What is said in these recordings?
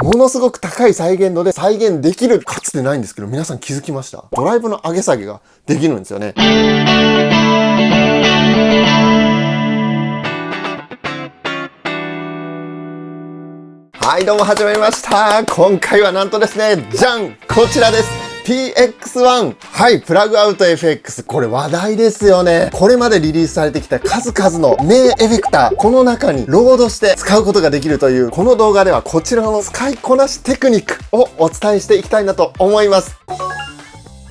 ものすごく高い再現度で再現できる。かつてないんですけど、皆さん気づきました？ドライブの上げ下げができるんですよね。はい、どうも始まりました。今回はなんとですね、じゃん！こちらです。PX1。はい、プラグアウト FX。これ話題ですよね。これまでリリースされてきた数々の名エフェクター、この中にロードして使うことができるという、この動画ではこちらの使いこなしテクニックをお伝えしていきたいなと思います。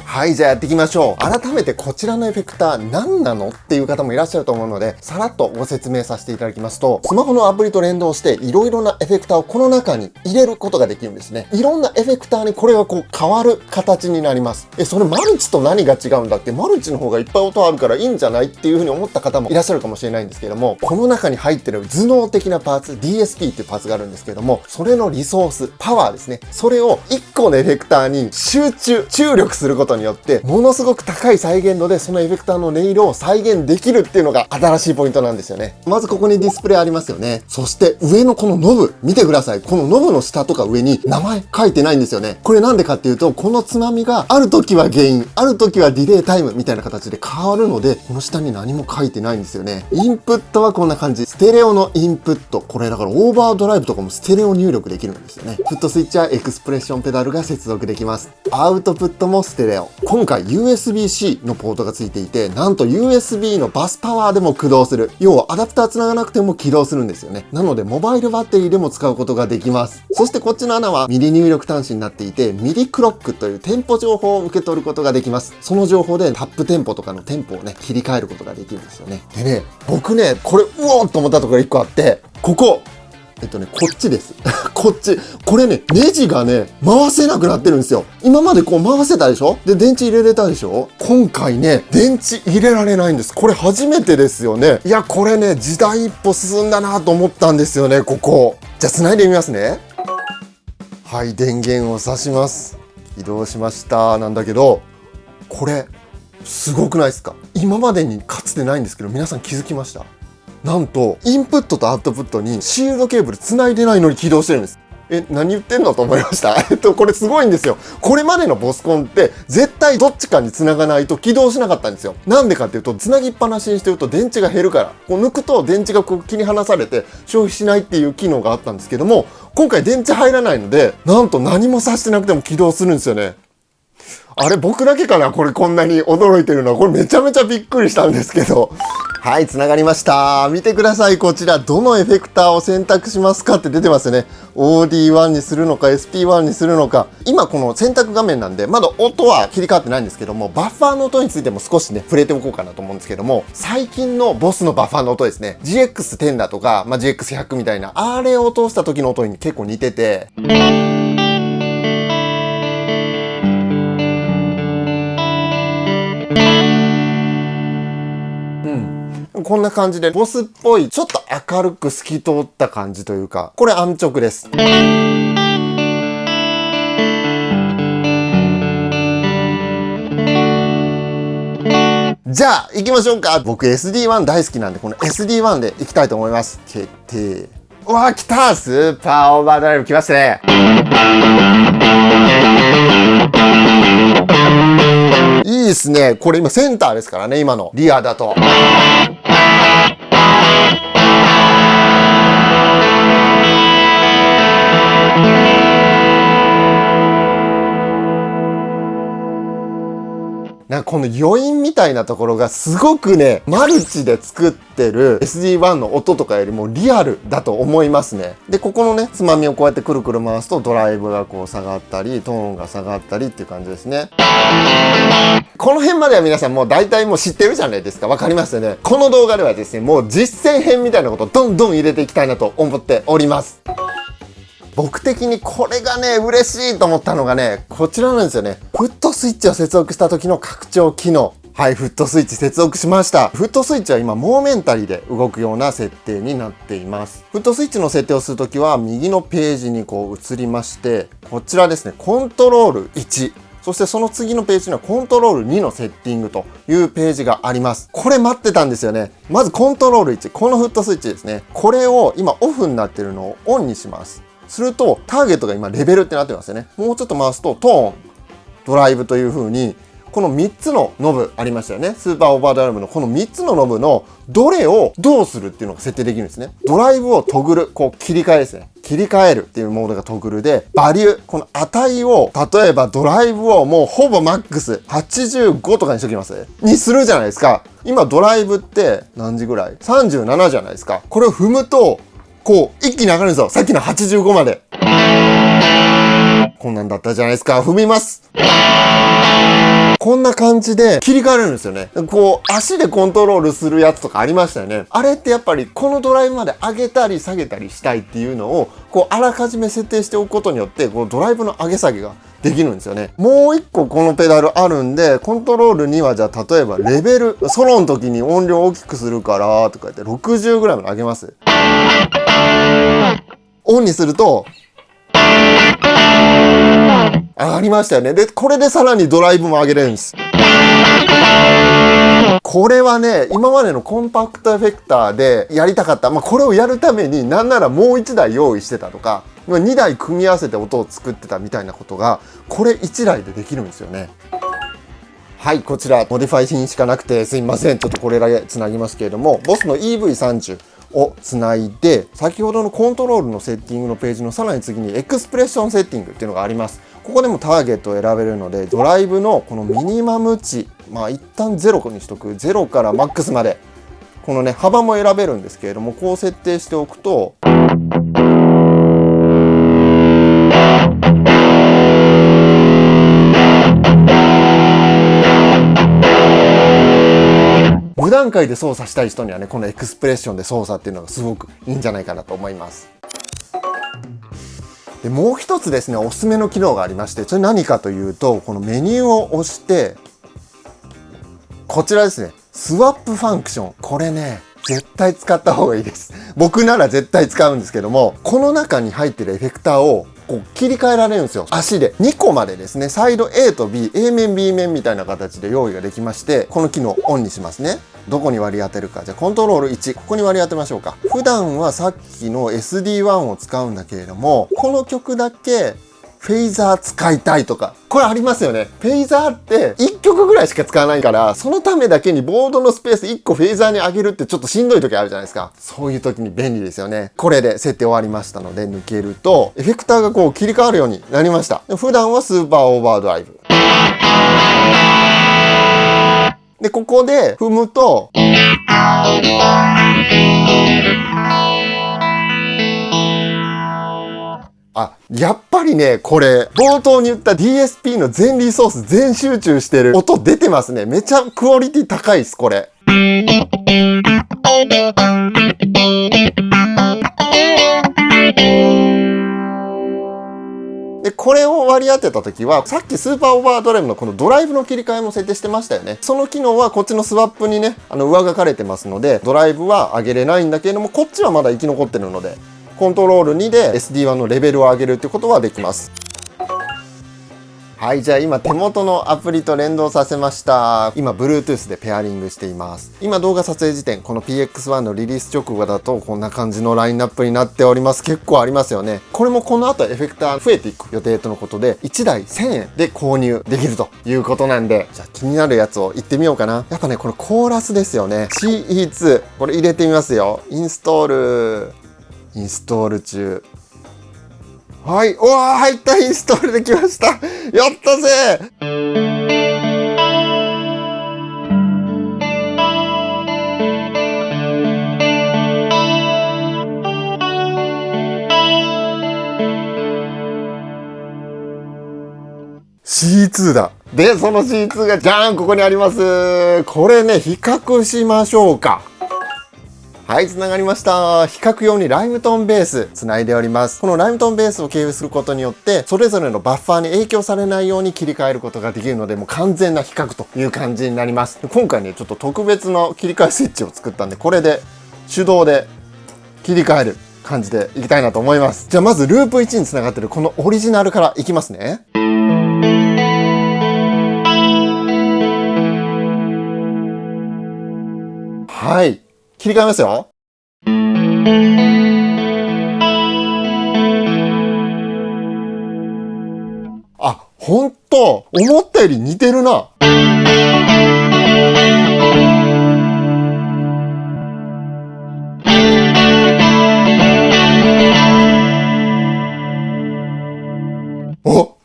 はい、じゃあやっていきましょう。改めてこちらのエフェクター何なのっていう方もいらっしゃると思うので、さらっとご説明させていただきますと、スマホのアプリと連動していろいろなエフェクターをこの中に入れることができるんですね。いろんなエフェクターにこれがこう変わる形になります。それマルチと何が違うんだって、マルチの方がいっぱい音あるからいいんじゃないっていう風に思った方もいらっしゃるかもしれないんですけども、この中に入ってる頭脳的なパーツ、DSP っていうパーツがあるんですけども、それのリソース、パワーですね。それを1個のエフェクターに注力することによって、ものすごく高い再現度でそのエフェクターの音色を再現できるっていうのが新しいポイントなんですよね。まずここにディスプレイありますよね。そして上のこのノブ見てください。このノブの下とか上に名前書いてないんですよね。これなんでかっていうと、このつまみがある時はゲイン、ある時はディレイタイムみたいな形で変わるので、この下に何も書いてないんですよね。インプットはこんな感じ。ステレオのインプット。これだからオーバードライブとかもステレオ入力できるんですよね。フットスイッチはエクスプレッションペダルが接続できます。アウトプットもステレオ。今回 USB-C のポートがついていて、なんと USB のバスパワーでも駆動する。要はアダプターつながなくても起動するんですよね。なのでモバイルバッテリーでも使うことができます。そしてこっちの穴はミディ入力端子になっていて、ミディクロックというテンポ情報を受け取ることができます。その情報でタップテンポとかのテンポをね、切り替えることができるんですよね。でね、僕ね、これうおーっと思ったところが1個あって、こっちです。こっち。これね、ネジがね、回せなくなってるんですよ。今までこう回せたでしょ？で、電池入れれたでしょ？今回ね、電池入れられないんです。これ初めてですよね。いや、これね、時代一歩進んだなと思ったんですよね、ここ。じゃあ、繋いでみますね。はい、電源を挿します。起動しました。なんだけど、これ、すごくないですか？今までにかつてないんですけど、皆さん気づきました？なんと、インプットとアウトプットにシールドケーブル繋いでないのに起動してるんです。何言ってんのと思いました。これすごいんですよ。これまでのボスコンって、絶対どっちかに繋がないと起動しなかったんですよ。なんでかっていうと、繋ぎっぱなしにしてると電池が減るから。こう抜くと電池がこう切り離されて消費しないっていう機能があったんですけども、今回電池入らないので、なんと何も挿してなくても起動するんですよね。あれ、僕だけかな？これこんなに驚いてるのは。これめちゃめちゃびっくりしたんですけど。はい、繋がりました。見てください。こちら、どのエフェクターを選択しますかって出てますよね。OD1 にするのか、SP1 にするのか。今、この選択画面なんで、まだ音は切り替わってないんですけども、バッファーの音についても少しね、触れておこうかなと思うんですけども、最近のボスのバッファーの音ですね。GX10 だとか、GX100 みたいな、あれを通した時の音に結構似てて、こんな感じでボスっぽいちょっと明るく透き通った感じというか、これ安直です。じゃあ行きましょうか。僕 SD1 大好きなんで、この SD1 で行きたいと思います。決定。うわー、来た！スーパーオーバードライブ来ましたね。いいですね。これ今センターですからね、今のリアだと。なんかこの余韻みたいなところがすごくね、マルチで作ってる SD1 の音とかよりもリアルだと思いますね。で、ここのね、つまみをこうやってくるくる回すとドライブがこう下がったり、トーンが下がったりっていう感じですね。この辺までは皆さんもう大体もう知ってるじゃないですか。わかりますよね。この動画ではですね、もう実践編みたいなことをどんどん入れていきたいなと思っております。僕的にこれがね、嬉しいと思ったのがね、こちらなんですよね。フットスイッチを接続した時の拡張機能。はい、フットスイッチ接続しました。フットスイッチは今、モーメンタリーで動くような設定になっています。フットスイッチの設定をするときは、右のページにこう移りまして、こちらですね、コントロール1。そしてその次のページにはコントロール2のセッティングというページがあります。これ待ってたんですよね。まずコントロール1。このフットスイッチですね。これを今オフになっているのをオンにします。するとターゲットが今レベルってなってますよね。もうちょっと回すとトーン、ドライブという風にこの3つのノブありましたよね。スーパーオーバードライブのこの3つのノブのどれをどうするっていうのが設定できるんですね。ドライブをトグル、こう切り替えですね。切り替えるっていうモードがトグルで、バリュー、この値を、例えばドライブをもうほぼマックス85とかにしときますにするじゃないですか。今ドライブって何時ぐらい ?37 じゃないですか。これを踏むと、こう一気に上がるんですよ。さっきの85まで。こんなんだったじゃないですか。踏みます。こんな感じで切り替えれるんですよね。こう足でコントロールするやつとかありましたよね。あれってやっぱりこのドライブまで上げたり下げたりしたいっていうのをこうあらかじめ設定しておくことによってこうドライブの上げ下げができるんですよね。もう一個このペダルあるんで、コントロールにはじゃあ例えばレベル、ソロの時に音量大きくするからとか言って60ぐらいまで上げます。オンにすると上がりましたよね。で、これでさらにドライブも上げれるんです。これはね、今までのコンパクトエフェクターでやりたかった。これをやるためになんならもう1台用意してたとか、2台組み合わせて音を作ってたみたいなことが、これ1台でできるんですよね。はい、こちら、モディファイ品しかなくてすいません。ちょっとこれだけつなぎますけれども、ボスの EV30。をつないで、先ほどのコントロールのセッティングのページのさらに次にエクスプレッションセッティングっていうのがあります。ここでもターゲットを選べるので、ドライブのこのミニマム値、一旦0にしとく、0からマックスまで、このね、幅も選べるんですけれども、こう設定しておくと、無段階で操作したい人にはね、このエクスプレッションで操作っていうのがすごくいいんじゃないかなと思います。で、もう一つですね、おすすめの機能がありまして、それ何かというと、このメニューを押して、こちらですね、スワップファンクション。これね、絶対使った方がいいです。僕なら絶対使うんですけども、この中に入ってるエフェクターをこう切り替えられるんですよ。足で。2個までですね、サイド A と B、A 面 B 面みたいな形で用意ができまして、この機能オンにしますね。どこに割り当てるか。じゃあコントロール1、ここに割り当てましょうか。普段はさっきの SD1 を使うんだけれども、この曲だけフェイザー使いたいとか、これありますよね。フェイザーって1曲ぐらいしか使わないから、そのためだけにボードのスペース1個フェイザーに上げるってちょっとしんどい時あるじゃないですか。そういう時に便利ですよね。これで設定終わりましたので抜けると、エフェクターがこう切り替わるようになりました。普段はスーパーオーバードライブ。で、ここで踏むと、やっぱりね、これ、冒頭に言った DSP の全リソース全集中してる音出てますね。めちゃクオリティ高いです、これ。で、これを割り当てた時は、さっきスーパーオーバードライブのこのドライブの切り替えも設定してましたよね。その機能はこっちのスワップにね、上書かれてますので、ドライブは上げれないんだけれども、こっちはまだ生き残ってるので、コントロール2で SD1 のレベルを上げるってことはできます。はい、じゃあ今手元のアプリと連動させました。今 Bluetooth でペアリングしています。今動画撮影時点、この PX1 のリリース直後だとこんな感じのラインナップになっております。結構ありますよね。これもこの後エフェクター増えていく予定とのことで、1台1000円で購入できるということなんで、じゃあ気になるやつを言ってみようかな。やっぱね、このコーラスですよね。CE2。これ入れてみますよ。インストール中。はい。おー、入った。インストールできました。やったぜ。C2 だ。で、その C2 がじゃーん、ここにあります。これね、比較しましょうか。はい、繋がりました。比較用にライムトーンベース繋いでおります。このライムトーンベースを経由することによって、それぞれのバッファーに影響されないように切り替えることができるので、もう完全な比較という感じになります。今回ね、ちょっと特別の切り替えスイッチを作ったんで、これで手動で切り替える感じでいきたいなと思います。じゃあまずループ1に繋がってるこのオリジナルからいきますね。はい。切り替えますよ。あ、ほんと、思ったより似てるな。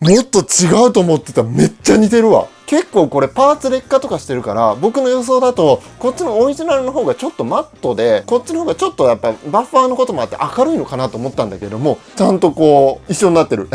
もっと違うと思ってた。めっちゃ似てるわ。結構これパーツ劣化とかしてるから、僕の予想だとこっちのオリジナルの方がちょっとマットで、こっちの方がちょっとやっぱバッファーのこともあって明るいのかなと思ったんだけども、ちゃんとこう一緒になってる。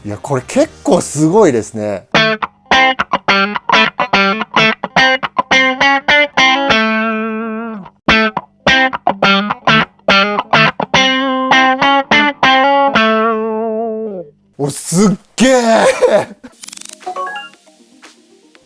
いや、これ結構すごいですね。お、すっげえ。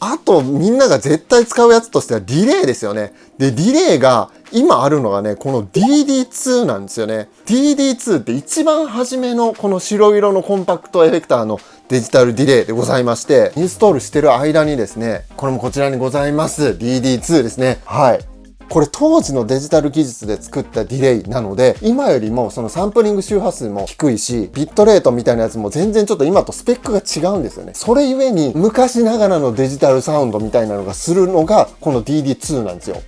あとみんなが絶対使うやつとしてはディレイですよね。で、ディレイが今あるのがね、この DD2 なんですよね。DD2 って一番初めのこの白色のコンパクトエフェクターのデジタルディレイでございまして、インストールしてる間にですね、これもこちらにございます DD2 ですね。はい。これ当時のデジタル技術で作ったディレイなので、今よりもそのサンプリング周波数も低いし、ビットレートみたいなやつも全然ちょっと今とスペックが違うんですよね。それゆえに昔ながらのデジタルサウンドみたいなのがするのがこの DD2 なんですよ。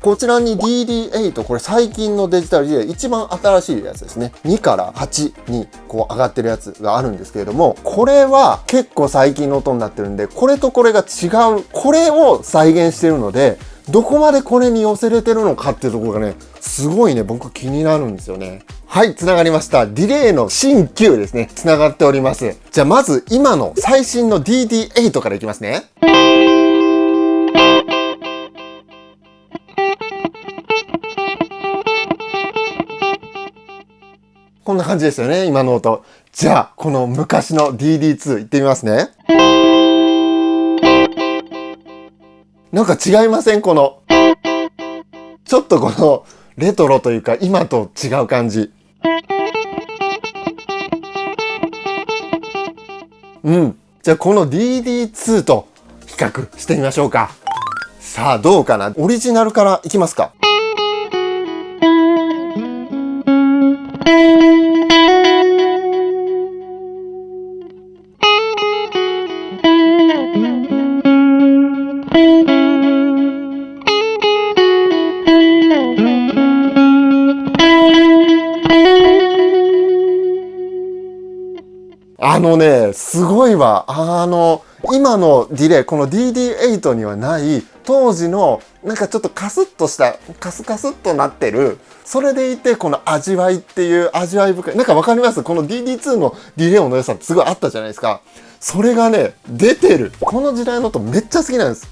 こちらに DD8、これ最近のデジタルディレイ、一番新しいやつですね。2から8にこう上がってるやつがあるんですけれども、これは結構最近の音になってるんで、これとこれが違う、これを再現してるので、どこまでこれに寄せれてるのかっていうところがね、すごいね、僕気になるんですよね。はい、繋がりました。ディレイの新旧ですね。繋がっております。じゃあまず今の最新の DD8 からいきますね。こんな感じですよね、今の音。じゃあ、この昔の DD2 いってみますね。なんか違いません？この、ちょっとこのレトロというか今と違う感じ。うん。じゃあこの DD2 と比較してみましょうか。さあどうかな？オリジナルからいきますか。すごいわ。今のディレイ、この DD8 にはない当時のなんかちょっとカスッとしたカスカスッとなってる、それでいてこの味わいっていう味わい深い、なんかわかります？この DD2 のディレイの良さってすごいあったじゃないですか。それがね出てる。この時代の音めっちゃ好きなんです。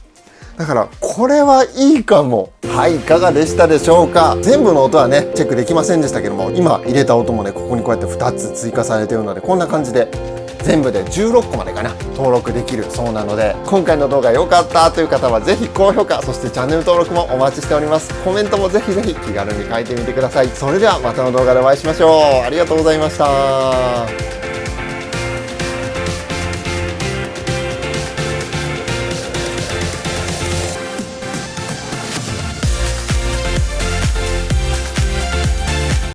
だからこれはいいかも。はい、いかがでしたでしょうか。全部の音はねチェックできませんでしたけども、今入れた音もねここにこうやって2つ追加されているので、こんな感じで全部で16個までかな登録できるそうなので、今回の動画良かったという方はぜひ高評価、そしてチャンネル登録もお待ちしております。コメントもぜひぜひ気軽に書いてみてください。それではまたの動画でお会いしましょう。ありがとうございました。